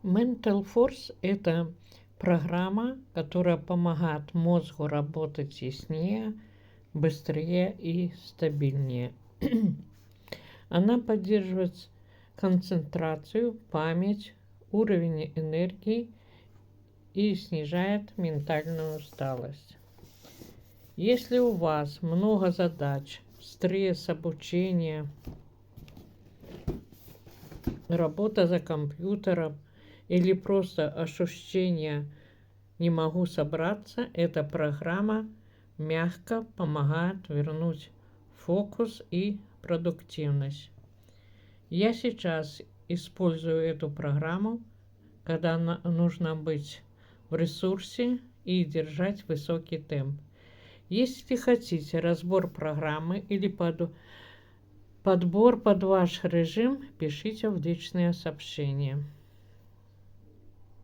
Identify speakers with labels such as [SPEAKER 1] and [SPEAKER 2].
[SPEAKER 1] Mental Force– это программа, которая помогает мозгу работать яснее, быстрее и стабильнее. Она поддерживает концентрацию, память, уровень энергии и снижает ментальную усталость. Если у вас много задач, стресс, обучение, работа за компьютером или просто ощущение «не могу собраться», эта программа мягко помогает вернуть фокус и продуктивность. Я сейчас использую эту программу, когда нужно быть в ресурсе и держать высокий темп. Если хотите разбор программы или подбор под ваш режим, пишите в личные сообщения.